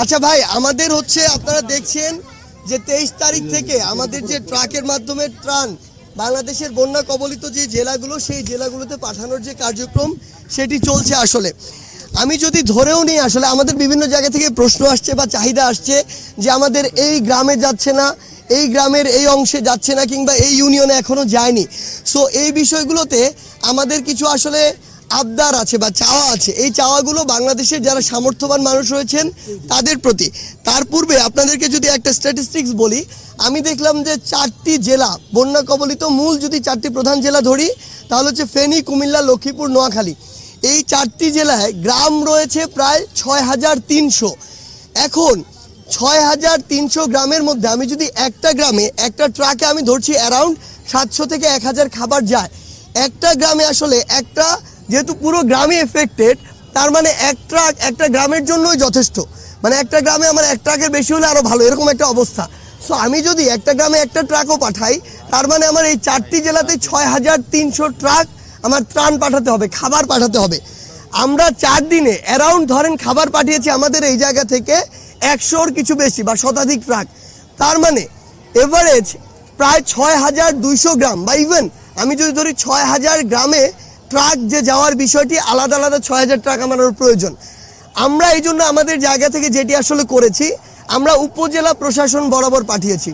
আচ্ছা ভাই, আমাদের হচ্ছে আপনারা দেখছেন যে 23 তারিখ থেকে আমাদের যে ট্রাকের মাধ্যমে ত্রাণ বাংলাদেশের বন্যা কবলিত যে জেলাগুলো সেই জেলাগুলোতে পাঠানোর যে কার্যক্রম সেটি চলছে। আসলে আমি যদি ধরেও নিই, আসলে আমাদের বিভিন্ন জায়গা থেকে প্রশ্ন আসছে বা চাহিদা আসছে যে আমাদের এই গ্রামে যাচ্ছে না, এই গ্রামের এই অংশে যাচ্ছে না, কিংবা এই ইউনিয়নে এখনো যায়নি। সো এই বিষয়গুলোতে আমাদের কিছু আসলে আবদার আছে বা চাওয়া আছে। এই চাওয়াগুলো বাংলাদেশের যারা সামর্থ্যবান মানুষ রয়েছেন তাদের প্রতি। তার পূর্বে আপনাদেরকে যদি একটা স্ট্যাটিস্টিক্স বলি, আমি দেখলাম যে 4টি জেলা বন্যা কবলিত, মূল যদি 4টি প্রধান জেলা ধরি তাহলে হচ্ছে ফেনী, কুমিল্লা, লক্ষ্মীপুর, নোয়াখালী। এই 4টি জেলায় গ্রাম রয়েছে প্রায় 6300। এখন 6300 গ্রামের মধ্যে আমি যদি একটা গ্রামে একটা ট্রাকে আমি ধরছি অ্যারাউন্ড 700 থেকে 1000 খাবার যায়। একটা গ্রামে আসলে একটা, যেহেতু পুরো গ্রামে এফেক্টেড, তার মানে একটা গ্রামের জন্যই যথেষ্ট। মানে একটা গ্রামে আমার এক ট্রাকের বেশি হলে আরো ভালো, এরকম একটা অবস্থা। সো আমি যদি একটা গ্রামে একটা ট্রাকও পাঠাই, তার মানে আমার এই 4টি জেলাতে 6300 ট্রাক আমার ত্রাণ পাঠাতে হবে, খাবার পাঠাতে হবে। আমরা 4 দিনে অ্যারাউন্ড ধরেন খাবার পাঠিয়েছি আমাদের এই জায়গা থেকে 100-র কিছু বেশি বা শতাধিক ট্রাক। তার মানে এভারেজ প্রায় 6200 গ্রাম, বা ইভেন আমি যদি ধরি 6000 গ্রামে ট্রাক যে যাওয়ার বিষয়টি আলাদা আলাদা 6000 ট্রাক আমার প্রয়োজন। আমরা এই জন্য আমাদের জায়গা থেকে যেটি আসলে করেছি, আমরা উপজেলা প্রশাসন বরাবর পাঠিয়েছি,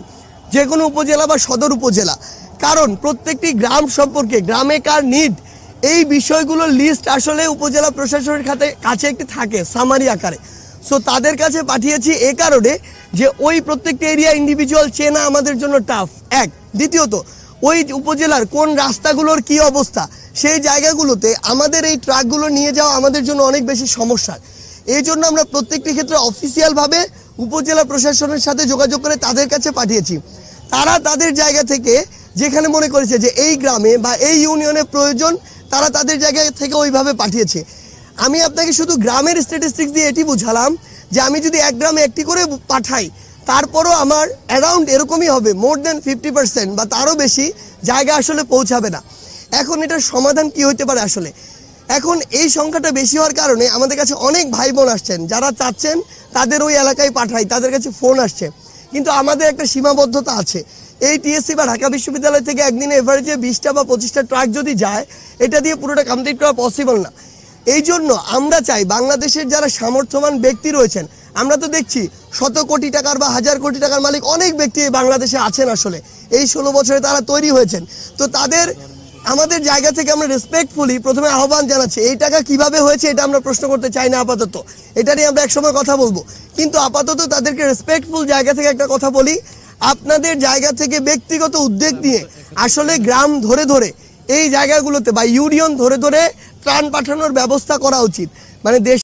যে কোনো উপজেলা বা সদর উপজেলা। কারণ প্রত্যেকটি গ্রাম সম্পর্কে, গ্রামে কার নিড, এই বিষয়গুলোর লিস্ট আসলে উপজেলা প্রশাসনের কাছে একটি থাকে সামারি আকারে। সো তাদের কাছে পাঠিয়েছি এ কারণে যে ওই প্রত্যেকটি এরিয়া ইন্ডিভিজুয়াল চেনা আমাদের জন্য টাফ, এক। দ্বিতীয়ত, ওই উপজেলার কোন রাস্তাগুলোর কি অবস্থা, সেই জায়গাগুলোতে আমাদের এই ট্রাকগুলো নিয়ে যাওয়া আমাদের জন্য অনেক বেশি সমস্যা। এই জন্য আমরা প্রত্যেকটি ক্ষেত্রে অফিসিয়ালভাবে উপজেলা প্রশাসনের সাথে যোগাযোগ করে তাদের কাছে পাঠিয়েছি। তারা তাদের জায়গা থেকে যেখানে মনে করেছে যে এই গ্রামে বা এই ইউনিয়নে প্রয়োজন, তারা তাদের জায়গা থেকে ওইভাবে পাঠিয়েছে। আমি আপনাকে শুধু গ্রামের স্ট্যাটিস্টিক্স দিয়ে এটি বুঝালাম যে আমি যদি এক গ্রামে একটি করে পাঠাই, তারপরও আমার অ্যারাউন্ড এরকমই হবে, মোর দেন 50% বা তারও বেশি জায়গা আসলে পৌঁছাবে না। এখন এটার সমাধান কি হতে পারে? আসলে এখন এই সংখ্যাটা বেশি হওয়ার কারণে আমাদের কাছে অনেক ভাই বোন আসছেন যারা চাচ্ছেন তাদের ওই এলাকায় পাঠাই, তাদের কাছে ফোন আসছে। কিন্তু আমাদের একটা সীমাবদ্ধতা আছে। এই টিএসসি বা ঢাকা বিশ্ববিদ্যালয় থেকে একদিনে এভারেজে 20টা বা 25টা ট্রাক যদি যায়, এটা দিয়ে পুরোটা কমপ্লিট করা পসিবল না। এই জন্য আমরা চাই বাংলাদেশের যারা সামর্থ্যবান ব্যক্তি রয়েছেন, আমরা তো দেখছি শত কোটি টাকার বা 1000 কোটি টাকার মালিক অনেক ব্যক্তি বাংলাদেশে আছেন। আসলে এই 16 বছরে তারা তৈরি হয়েছেন। তো তাদের আমাদের জায়গা থেকে আমরা রেসপেক্টফুলি প্রথমে আহ্বান জানাচ্ছি। এই টাকা কিভাবে হয়েছে এটা আমরা প্রশ্ন করতে চাই না আপাতত, এটা নিয়ে আমরা একসময় কথা বলবো। কিন্তু আপাতত তাদেরকে রেসপেক্টফুল জায়গা থেকে একটা কথা বলি, আপনাদের জায়গা থেকে ব্যক্তিগত উদ্যোগ দিয়ে আসলে গ্রাম ধরে ধরে এই জায়গাগুলোতে বা ইউনিয়ন ধরে ধরে ত্রাণ পাঠানোর ব্যবস্থা করা উচিত। মানে দেশ